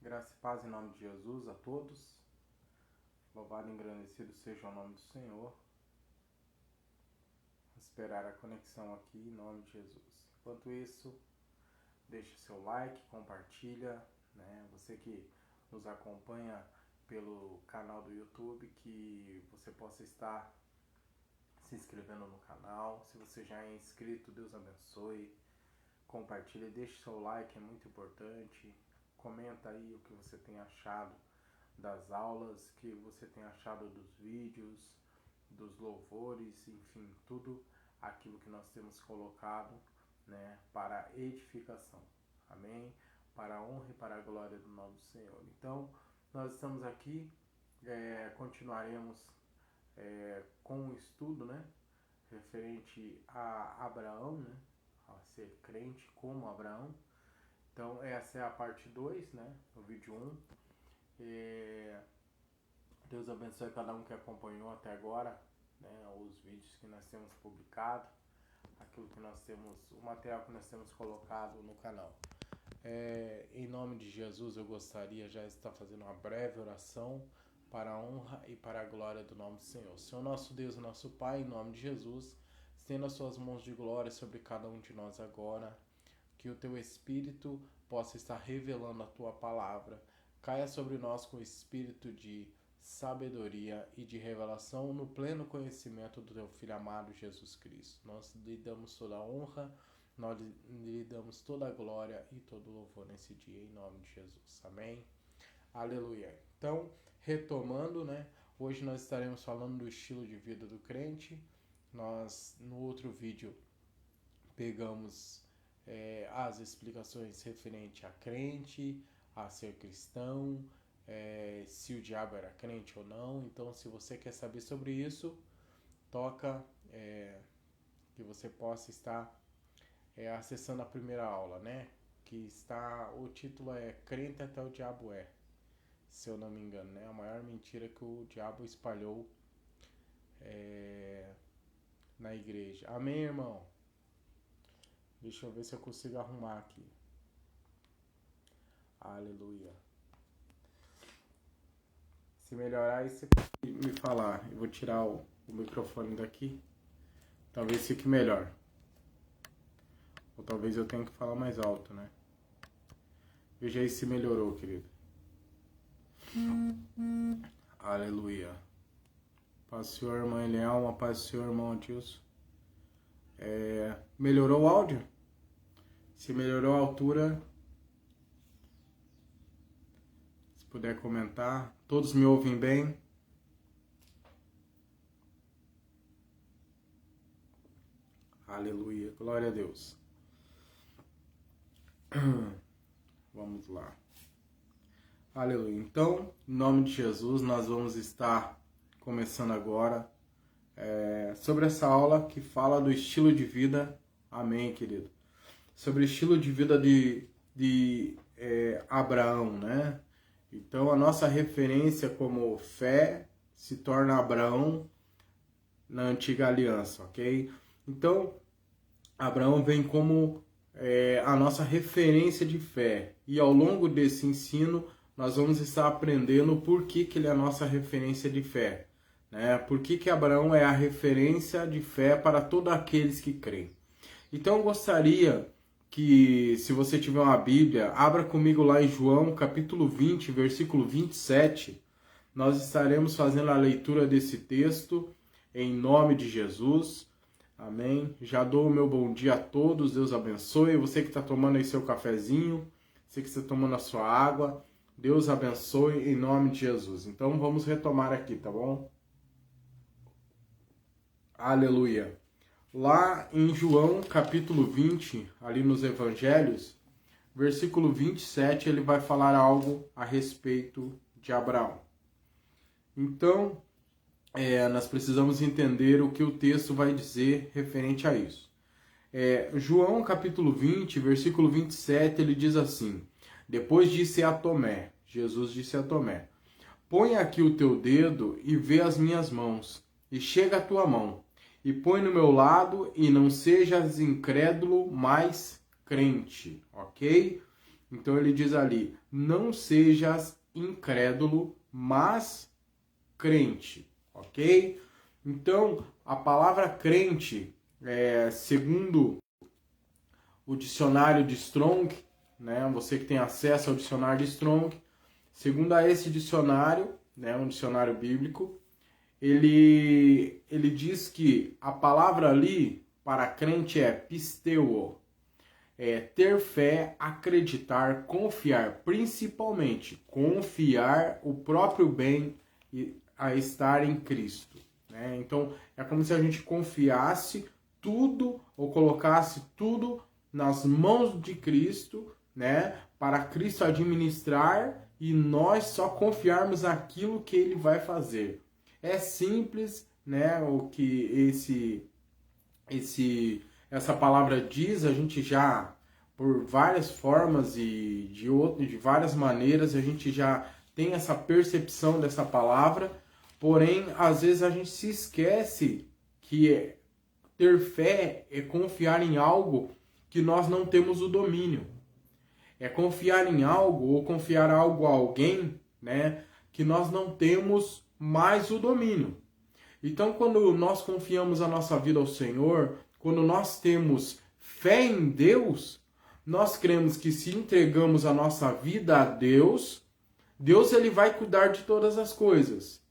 Graça e paz em nome de Jesus a todos. Louvado e engrandecido seja o nome do Senhor. Esperar a conexão aqui em nome de Jesus. Enquanto isso, deixe seu like, compartilha, né? Você que nos acompanha pelo canal do YouTube, que você possa estar se inscrevendo no canal. Se você já é inscrito, Deus abençoe. Compartilhe, deixe seu like, é muito importante. Comenta aí o que você tem achado das aulas, que você tem achado dos vídeos, dos louvores, enfim, tudo aquilo que nós temos colocado, né, para edificação. Amém? Para a honra e para a glória do nome do Senhor. Então, nós estamos aqui, continuaremos com o estudo, né, referente a Abraão, né, a ser crente como Abraão. Então, essa é a parte 2, né, no vídeo 1. Deus abençoe cada um que acompanhou até agora, né, os vídeos que nós temos publicado, aquilo que nós temos, o material que nós temos colocado no canal. Em nome de Jesus, eu gostaria já de estar fazendo uma breve oração para a honra e para a glória do nome do Senhor. Senhor nosso Deus e nosso Pai, em nome de Jesus, estenda as suas mãos de glória sobre cada um de nós agora, que o teu Espírito possa estar revelando a tua palavra. Caia sobre nós com o espírito de sabedoria e de revelação no pleno conhecimento do teu Filho amado Jesus Cristo. Nós lhe damos toda a honra, nós lhe damos toda a glória e todo o louvor nesse dia, em nome de Jesus. Amém? Aleluia. Então, retomando, né? Hoje nós estaremos falando do estilo de vida do crente. Nós, no outro vídeo, pegamos as explicações referentes a crente, a ser cristão, se o diabo era crente ou não. Então, se você quer saber sobre isso, toca que você possa estar acessando a primeira aula, né? Que está, o título é Crente até o Diabo é, se eu não me engano, né? A maior mentira que o diabo espalhou na igreja. Amém, irmão? Deixa eu ver se eu consigo arrumar aqui. Aleluia. Se melhorar, aí você pode me falar. Eu vou tirar o microfone daqui. Talvez fique melhor. Ou talvez eu tenha que falar mais alto, né? Veja aí se melhorou, querido. Aleluia. Paz do Senhor, irmã Elielma. Paz do Senhor, irmão Adilson. Melhorou o áudio? Se melhorou a altura, se puder comentar. Todos me ouvem bem? Aleluia, glória a Deus. Vamos lá. Aleluia. Então, em nome de Jesus, nós vamos estar começando agora sobre essa aula que fala do estilo de vida. Amém, querido. Sobre o estilo de vida de Abraão, né? Então, a nossa referência como fé se torna Abraão na antiga aliança, ok? Então, Abraão vem como a nossa referência de fé. E ao longo desse ensino, nós vamos estar aprendendo por que ele é a nossa referência de fé, né? Por que Abraão é a referência de fé para todos aqueles que creem. Então, eu gostaria que, se você tiver uma Bíblia, abra comigo lá em João, capítulo 20, versículo 27. Nós estaremos fazendo a leitura desse texto em nome de Jesus. Amém. Já dou o meu bom dia a todos, Deus abençoe. Você que está tomando aí seu cafezinho, você que está tomando a sua água, Deus abençoe em nome de Jesus. Então vamos retomar aqui, tá bom? Aleluia. Lá em João capítulo 20, ali nos Evangelhos, versículo 27, ele vai falar algo a respeito de Abraão. Então, nós precisamos entender o que o texto vai dizer referente a isso. João capítulo 20, versículo 27, ele diz assim: depois disse a Tomé, Jesus disse a Tomé: põe aqui o teu dedo e vê as minhas mãos, e chega a tua mão, e põe no meu lado, e não sejas incrédulo, mas crente, ok? Então ele diz ali, não sejas incrédulo, mas crente, ok? Então, a palavra crente, segundo o dicionário de Strong, né, você que tem acesso ao dicionário de Strong, segundo a esse dicionário, né, um dicionário bíblico, ele diz que a palavra ali para crente é pisteuo, é ter fé, acreditar, confiar, principalmente confiar o próprio bem a estar em Cristo, né? Então é como se a gente confiasse tudo ou colocasse tudo nas mãos de Cristo, né? Para Cristo administrar e nós só confiarmos naquilo que Ele vai fazer. É simples, né? O que essa palavra diz, a gente já, por várias formas e de várias maneiras, a gente já tem essa percepção dessa palavra, porém, às vezes a gente se esquece que ter fé é confiar em algo que nós não temos o domínio. É confiar em algo ou confiar algo a alguém, né, que nós não temos mais o domínio. Então, quando nós confiamos a nossa vida ao Senhor, quando nós temos fé em Deus, nós cremos que se entregamos a nossa vida a Deus, Deus ele vai cuidar de todas as coisas.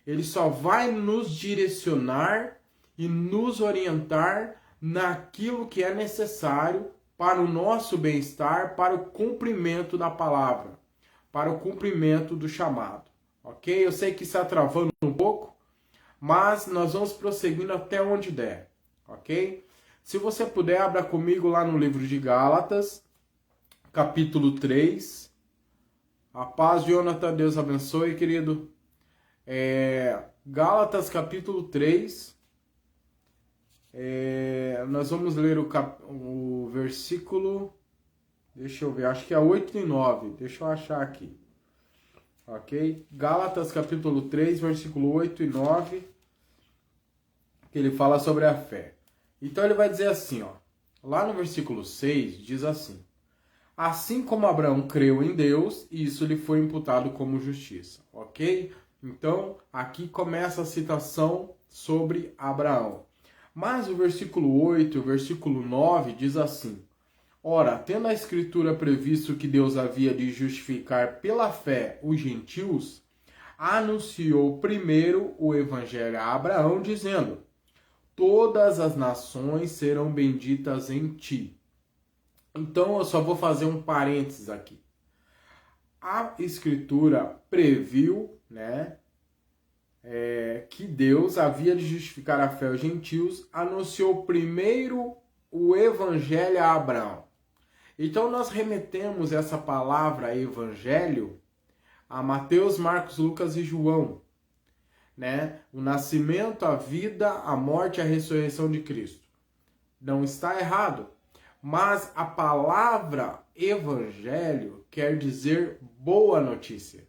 Ele só vai nos direcionar e nos orientar naquilo que é necessário para o nosso bem-estar, para o cumprimento da palavra, para o cumprimento do chamado. Ok? Eu sei que está travando um pouco, mas nós vamos prosseguindo até onde der, ok? Se você puder, abra comigo lá no livro de Gálatas, capítulo 3. A paz, Jonathan, Deus abençoe, querido. Gálatas, capítulo 3. Nós vamos ler o versículo, deixa eu ver, acho que é 8 e 9, deixa eu achar aqui. Ok? Gálatas capítulo 3, versículo 8 e 9, que ele fala sobre a fé. Então ele vai dizer assim, ó, lá no versículo 6, diz assim: assim como Abraão creu em Deus, isso lhe foi imputado como justiça. Ok? Então, aqui começa a citação sobre Abraão. Mas o versículo 8 e o versículo 9 diz assim: ora, tendo a Escritura previsto que Deus havia de justificar pela fé os gentios, anunciou primeiro o evangelho a Abraão, dizendo: todas as nações serão benditas em ti. Então eu só vou fazer um parênteses aqui. A Escritura previu, né, que Deus havia de justificar a fé aos gentios, anunciou primeiro o evangelho a Abraão. Então nós remetemos essa palavra evangelho a Mateus, Marcos, Lucas e João, né? O nascimento, a vida, a morte e a ressurreição de Cristo. Não está errado, mas a palavra evangelho quer dizer boa notícia.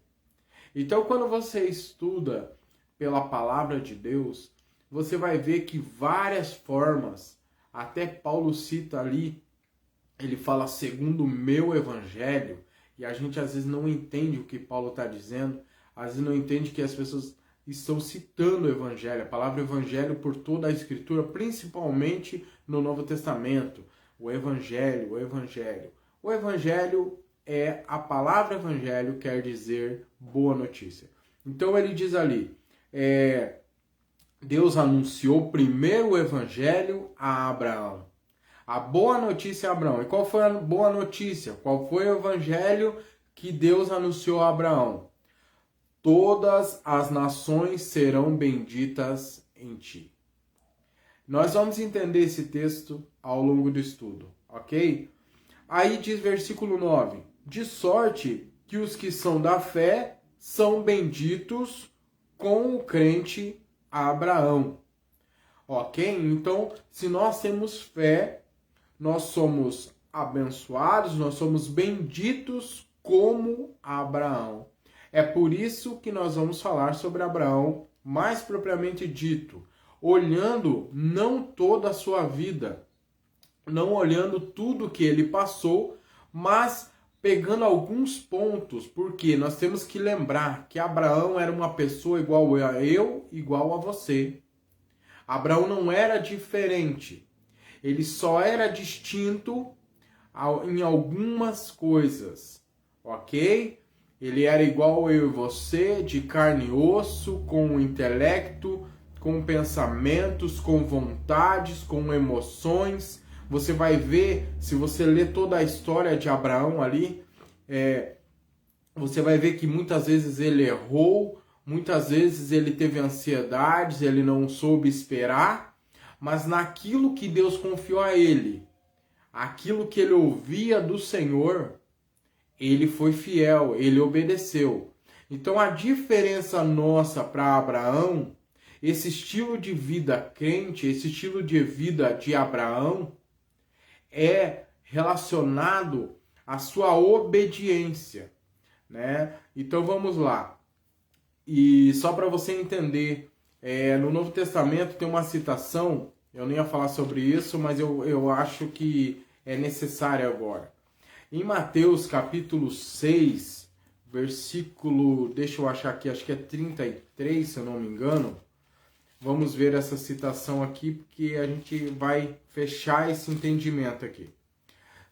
Então quando você estuda pela palavra de Deus, você vai ver que várias formas, até Paulo cita ali, ele fala segundo o meu evangelho, e a gente às vezes não entende o que Paulo está dizendo, às vezes não entende que as pessoas estão citando o evangelho, a palavra evangelho por toda a Escritura, principalmente no Novo Testamento. O evangelho, o evangelho. O evangelho é, a palavra evangelho quer dizer boa notícia. Então ele diz ali, Deus anunciou primeiro o evangelho a Abraão. A boa notícia a Abraão. E qual foi a boa notícia? Qual foi o evangelho que Deus anunciou a Abraão? Todas as nações serão benditas em ti. Nós vamos entender esse texto ao longo do estudo, ok? Aí diz versículo 9: de sorte que os que são da fé são benditos com o crente Abraão. Ok? Então, se nós temos fé, nós somos abençoados, nós somos benditos como Abraão. É por isso que nós vamos falar sobre Abraão, mais propriamente dito, olhando não toda a sua vida, não olhando tudo que ele passou, mas pegando alguns pontos, porque nós temos que lembrar que Abraão era uma pessoa igual a eu, igual a você. Abraão não era diferente. Ele só era distinto em algumas coisas, ok? Ele era igual eu e você, de carne e osso, com intelecto, com pensamentos, com vontades, com emoções. Você vai ver, se você ler toda a história de Abraão ali, você vai ver que muitas vezes ele errou, muitas vezes ele teve ansiedades, ele não soube esperar, mas naquilo que Deus confiou a ele, aquilo que ele ouvia do Senhor, ele foi fiel, ele obedeceu. Então a diferença nossa para Abraão, esse estilo de vida crente, esse estilo de vida de Abraão, é relacionado à sua obediência, né? Então vamos lá. E só para você entender, no Novo Testamento tem uma citação, eu nem ia falar sobre isso, mas eu acho que é necessário agora. Em Mateus capítulo 6, versículo, deixa eu achar aqui, acho que é 33, se eu não me engano. Vamos ver essa citação aqui, porque a gente vai fechar esse entendimento aqui.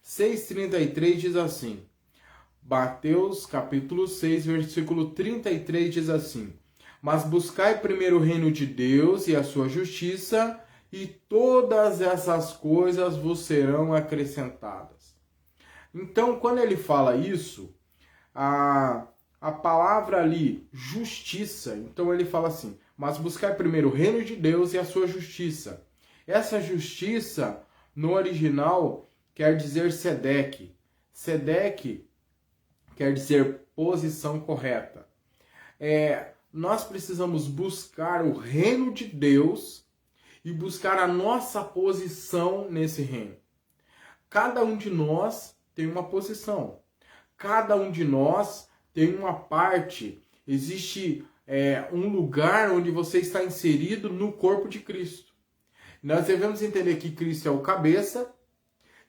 6,33 diz assim, Mateus capítulo 6, versículo 33 diz assim, mas buscai primeiro o reino de Deus e a sua justiça, e todas essas coisas vos serão acrescentadas. Então, quando ele fala isso, a palavra ali, justiça, então ele fala assim, mas buscar primeiro o reino de Deus e a sua justiça. Essa justiça, no original, quer dizer sedeque. Sedeque quer dizer posição correta. Nós precisamos buscar o reino de Deus e buscar a nossa posição nesse reino. Cada um de nós tem uma posição. Cada um de nós tem uma parte. Existe um lugar onde você está inserido no corpo de Cristo. Nós devemos entender que Cristo é o cabeça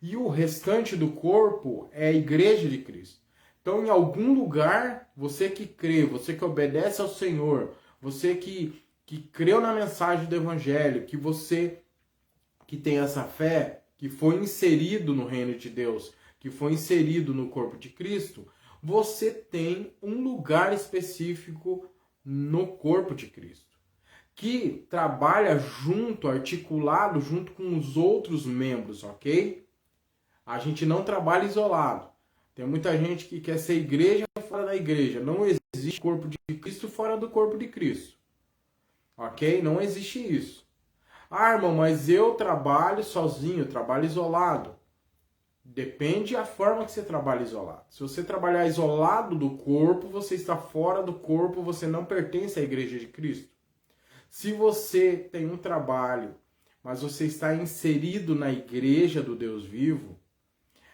e o restante do corpo é a igreja de Cristo. Então, em algum lugar, você que crê, você que obedece ao Senhor, você que creu na mensagem do Evangelho, que você que tem essa fé, que foi inserido no reino de Deus, que foi inserido no corpo de Cristo, você tem um lugar específico no corpo de Cristo, que trabalha junto, articulado junto com os outros membros, ok? A gente não trabalha isolado. Tem muita gente que quer ser igreja fora da igreja. Não existe corpo de Cristo fora do corpo de Cristo. Ok? Não existe isso. Ah, irmão, mas eu trabalho sozinho, trabalho isolado. Depende da forma que você trabalha isolado. Se você trabalhar isolado do corpo, você está fora do corpo, você não pertence à igreja de Cristo. Se você tem um trabalho, mas você está inserido na igreja do Deus vivo,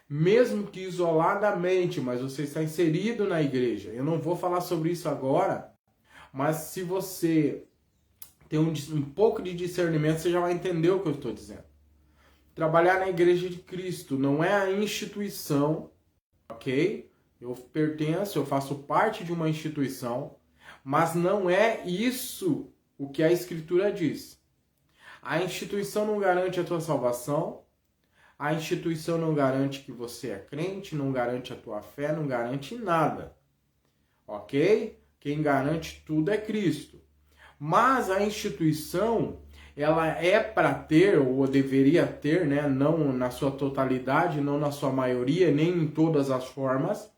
mesmo que isoladamente, mas você está inserido na igreja. Eu não vou falar sobre isso agora, mas se você tem um pouco de discernimento, você já vai entender o que eu estou dizendo. Trabalhar na igreja de Cristo não é a instituição, ok? Eu pertenço, eu faço parte de uma instituição, mas não é isso o que a Escritura diz. A instituição não garante a tua salvação, a instituição não garante que você é crente, não garante a tua fé, não garante nada, ok? Quem garante tudo é Cristo. Mas a instituição, ela é para ter, ou deveria ter, né? Não na sua totalidade, não na sua maioria, nem em todas as formas.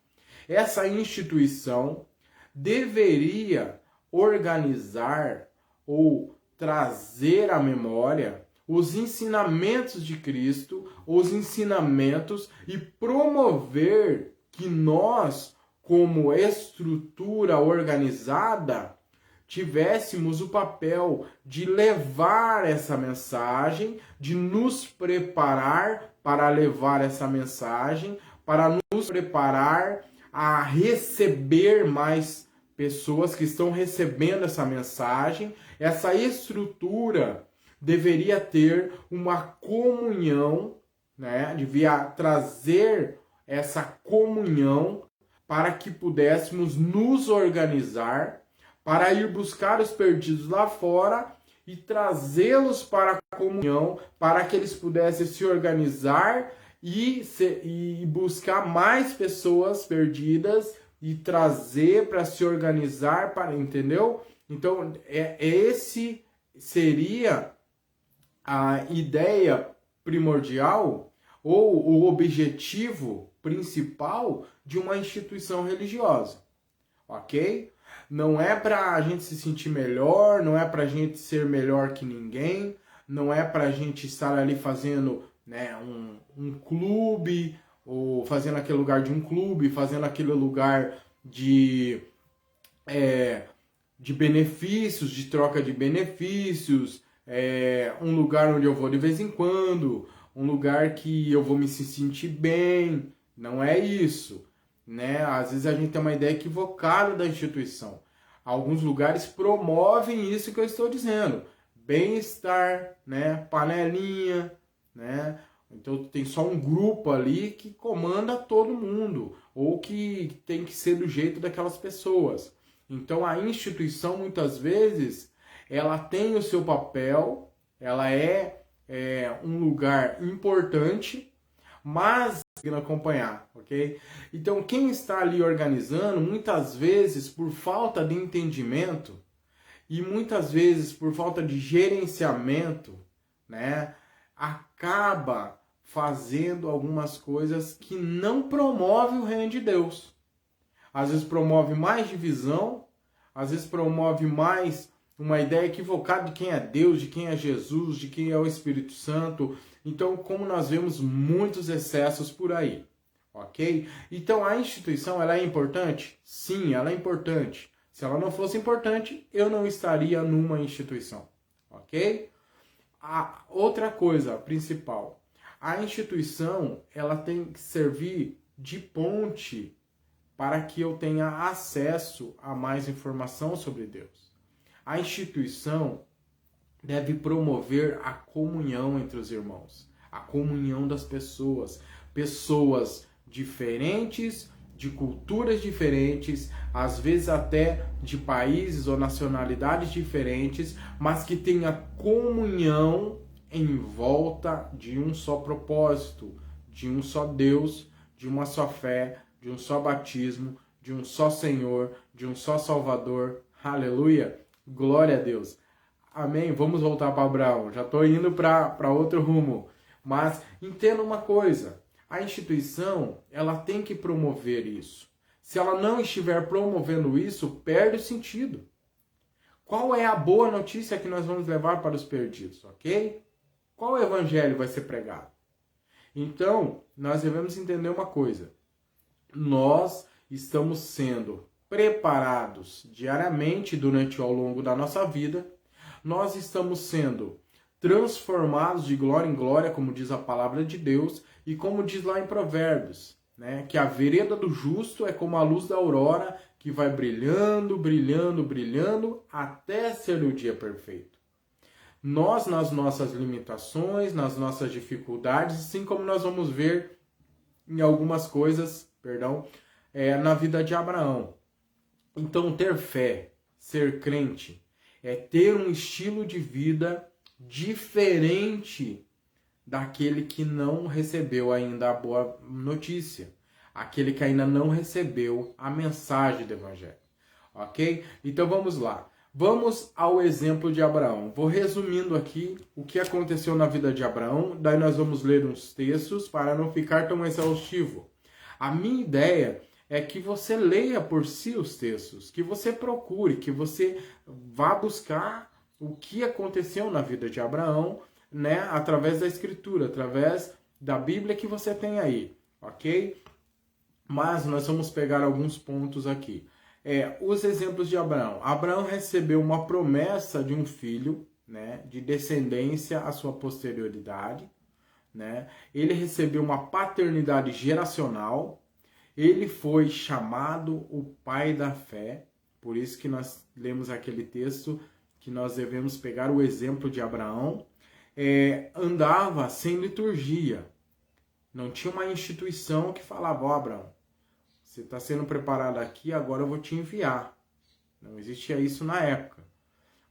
Essa instituição deveria organizar ou trazer à memória os ensinamentos de Cristo, os ensinamentos e promover que nós, como estrutura organizada, tivéssemos o papel de levar essa mensagem, de nos preparar para levar essa mensagem, para nos preparar a receber mais pessoas que estão recebendo essa mensagem. Essa estrutura deveria ter uma comunhão, né? Devia trazer essa comunhão para que pudéssemos nos organizar para ir buscar os perdidos lá fora e trazê-los para a comunhão, para que eles pudessem se organizar e buscar mais pessoas perdidas e trazer para se organizar, para, entendeu? Então, esse seria a ideia primordial ou o objetivo principal de uma instituição religiosa, ok? Não é para a gente se sentir melhor, não é para a gente ser melhor que ninguém, não é para a gente estar ali fazendo, né, um clube, ou fazendo aquele lugar de um clube, fazendo aquele lugar de benefícios, de troca de benefícios, um lugar onde eu vou de vez em quando, um lugar que eu vou me sentir bem. Não é isso, né? Às vezes a gente tem uma ideia equivocada da instituição. Alguns lugares promovem isso que eu estou dizendo. Bem-estar, né? Panelinha, né? Então tem só um grupo ali que comanda todo mundo, ou que tem que ser do jeito daquelas pessoas. Então a instituição, muitas vezes, ela tem o seu papel, ela é um lugar importante, mas não acompanhar, ok? Então quem está ali organizando, muitas vezes por falta de entendimento e muitas vezes por falta de gerenciamento, né, acaba fazendo algumas coisas que não promovem o reino de Deus. Às vezes promove mais divisão, às vezes promove mais uma ideia equivocada de quem é Deus, de quem é Jesus, de quem é o Espírito Santo. Então, como nós vemos muitos excessos por aí, ok? Então, a instituição, ela é importante? Sim, ela é importante. Se ela não fosse importante, eu não estaria numa instituição, ok? A outra coisa principal, a instituição, ela tem que servir de ponte para que eu tenha acesso a mais informação sobre Deus. A instituição deve promover a comunhão entre os irmãos, a comunhão das pessoas, pessoas diferentes, de culturas diferentes, às vezes até de países ou nacionalidades diferentes, mas que tenha comunhão em volta de um só propósito, de um só Deus, de uma só fé, de um só batismo, de um só Senhor, de um só Salvador. Aleluia! Glória a Deus! Amém? Vamos voltar para Abraão. Já estou indo para outro rumo. Mas entenda uma coisa. A instituição, ela tem que promover isso. Se ela não estiver promovendo isso, perde o sentido. Qual é a boa notícia que nós vamos levar para os perdidos, ok? Qual evangelho vai ser pregado? Então, nós devemos entender uma coisa. Nós estamos sendo preparados diariamente ao longo da nossa vida. Nós estamos sendo transformados de glória em glória, como diz a palavra de Deus, e como diz lá em Provérbios, né, que a vereda do justo é como a luz da aurora, que vai brilhando, brilhando, brilhando, até ser o dia perfeito. Nós, nas nossas limitações, nas nossas dificuldades, assim como nós vamos ver em algumas coisas, na vida de Abraão. Então, ter fé, ser crente, é ter um estilo de vida diferente daquele que não recebeu ainda a boa notícia, aquele que ainda não recebeu a mensagem do Evangelho, ok? Então vamos lá, vamos ao exemplo de Abraão. Vou resumindo aqui o que aconteceu na vida de Abraão, daí nós vamos ler uns textos para não ficar tão exaustivo. A minha ideia é que você leia por si os textos, que você procure, que você vá buscar o que aconteceu na vida de Abraão, né, através da Escritura, através da Bíblia que você tem aí, ok? Mas nós vamos pegar alguns pontos aqui. Os exemplos de Abraão. Abraão recebeu uma promessa de um filho, né, de descendência à sua posterioridade, né? Ele recebeu uma paternidade geracional. Ele foi chamado o pai da fé. Por isso que nós lemos aquele texto que nós devemos pegar o exemplo de Abraão. Andava sem liturgia, Não tinha uma instituição que falava, ó, Abraão, você está sendo preparado aqui, agora eu vou te enviar. Não existia isso na época.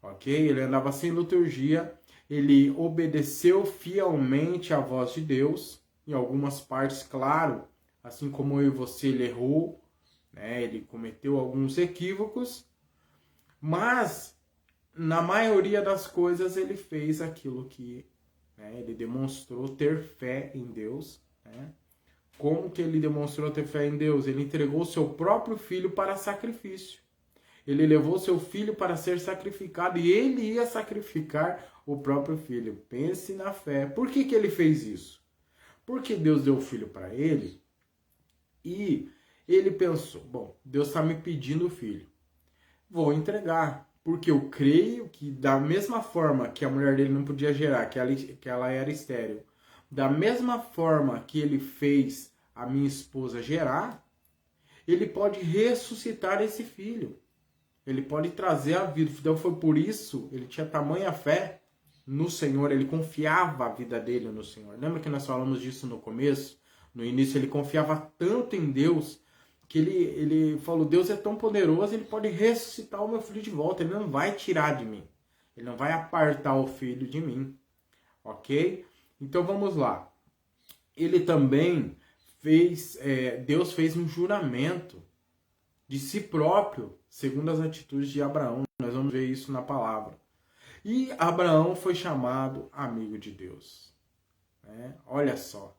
Ok? Ele andava sem liturgia, ele obedeceu fielmente à voz de Deus, em algumas partes, claro, assim como eu e você, ele errou, né? Ele cometeu alguns equívocos, mas na maioria das coisas ele fez aquilo que, né, ele demonstrou ter fé em Deus, né? Como que ele demonstrou ter fé em Deus? Ele entregou seu próprio filho para sacrifício. Ele levou seu filho para ser sacrificado e ele ia sacrificar o próprio filho. Pense na fé. Por que ele fez isso? Porque Deus deu o filho para ele e ele pensou, bom, Deus está me pedindo o filho. Vou entregar. Porque eu creio que da mesma forma que a mulher dele não podia gerar, que ela era estéril, da mesma forma que ele fez a minha esposa gerar, ele pode ressuscitar esse filho. Ele pode trazer a vida. Então foi por isso, ele tinha tamanha fé no Senhor, ele confiava a vida dele no Senhor. Lembra que nós falamos disso no começo? No início ele confiava tanto em Deus, que ele falou, Deus é tão poderoso, ele pode ressuscitar o meu filho de volta, ele não vai tirar de mim. Ele não vai apartar o filho de mim. Ok? Então vamos lá. Ele também fez, Deus fez um juramento de si próprio, segundo as atitudes de Abraão. Nós vamos ver isso na palavra. E Abraão foi chamado amigo de Deus. Né? Olha só,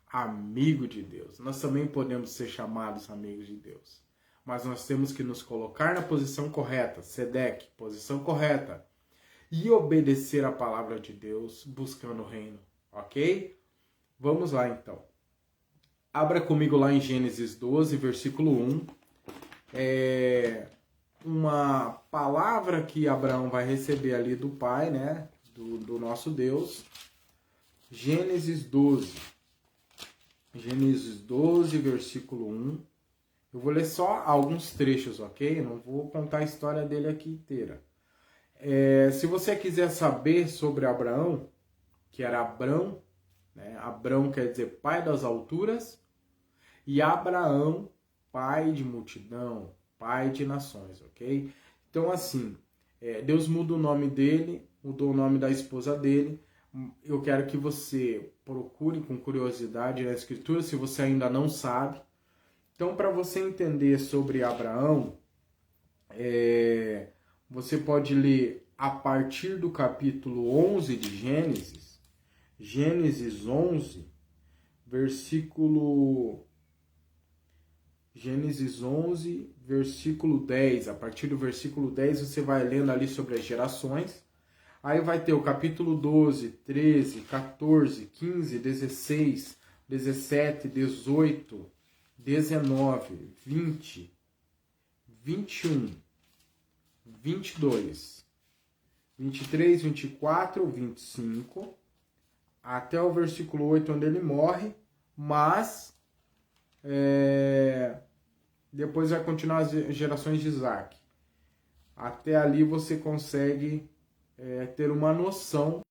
amigo de Deus. Nós também podemos ser chamados amigos de Deus. Mas nós temos que nos colocar na posição correta, Sedeque, posição correta, e obedecer a palavra de Deus, buscando o reino. Ok? Vamos lá então. Abra comigo lá em Gênesis 12, versículo 1. Uma palavra que Abraão vai receber ali do Pai, né? Do nosso Deus. Gênesis 12. Gênesis 12, versículo 1. Eu vou ler só alguns trechos, ok? Não vou contar a história dele aqui inteira. Se você quiser saber sobre Abraão, que era Abrão, né? Abrão quer dizer pai das alturas, e Abraão, pai de multidão, pai de nações, ok? Então, assim, Deus muda o nome dele, mudou o nome da esposa dele. Eu quero que você procure com curiosidade na Escritura, se você ainda não sabe. Então, para você entender sobre Abraão, você pode ler a partir do capítulo 11 de Gênesis. Gênesis 11, versículo 10. A partir do versículo 10 você vai lendo ali sobre as gerações. Aí vai ter o capítulo 12, 13, 14, 15, 16, 17, 18, 19, 20, 21, 22, 23, 24, 25, até o versículo 8, onde ele morre, mas depois vai continuar as gerações de Isaac. Até ali você consegue ter uma noção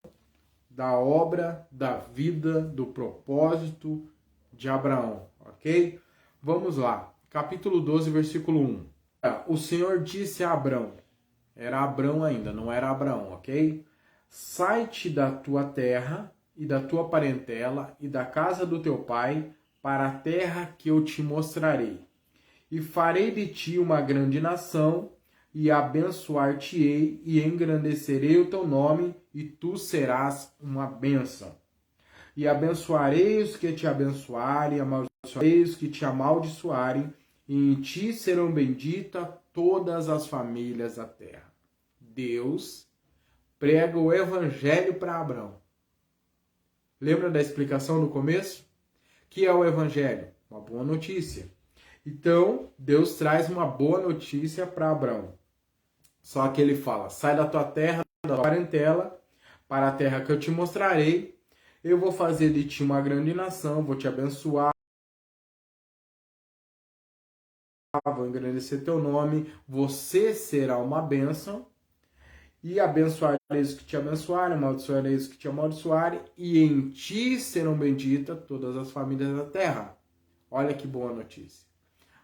da obra, da vida, do propósito de Abraão, ok? Vamos lá, capítulo 12, versículo 1. O Senhor disse a Abrão, era Abrão ainda, não era Abraão, ok? Sai-te da tua terra e da tua parentela e da casa do teu pai para a terra que eu te mostrarei. E farei de ti uma grande nação, e abençoar-te-ei, e engrandecerei o teu nome, e tu serás uma bênção. E abençoarei os que te abençoarem, e amaldiçoarei os que te amaldiçoarem, e em ti serão benditas todas as famílias da terra. Deus prega o evangelho para Abraão. Lembra da explicação no começo? Que é o evangelho? Uma boa notícia. Então, Deus traz uma boa notícia para Abraão. Só que ele fala, sai da tua terra, da tua parentela, para a terra que eu te mostrarei. Eu vou fazer de ti uma grande nação, vou te abençoar, vou engrandecer teu nome, você será uma bênção. E abençoarei os que te abençoarem, amaldiçoarei os que te amaldiçoarem, e em ti serão benditas todas as famílias da terra. Olha que boa notícia.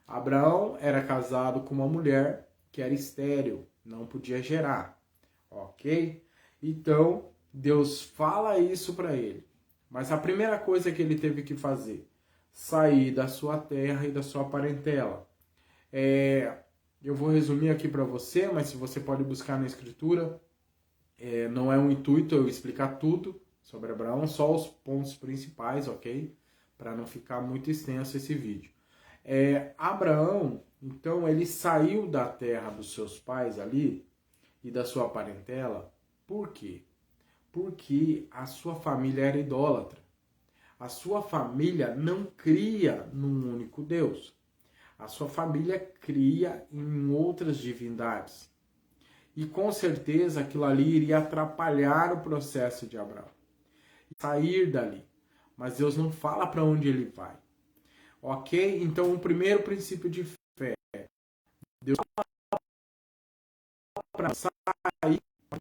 Abraão era casado com uma mulher que era estéril, não podia gerar, ok? Então, Deus fala isso para ele. Mas a primeira coisa que ele teve que fazer, sair da sua terra e da sua parentela. Eu vou resumir aqui para você, mas se você pode buscar na escritura, não é um intuito eu explicar tudo sobre Abraão, só os pontos principais, ok? Para não ficar muito extenso esse vídeo. Abraão, então, ele saiu da terra dos seus pais ali e da sua parentela. Por quê? Porque a sua família era idólatra. A sua família não cria num único Deus. A sua família cria em outras divindades. E com certeza aquilo ali iria atrapalhar o processo de Abraão. Sair dali. Mas Deus não fala para onde ele vai. Ok? Então o primeiro princípio de fé. Deus fala para sair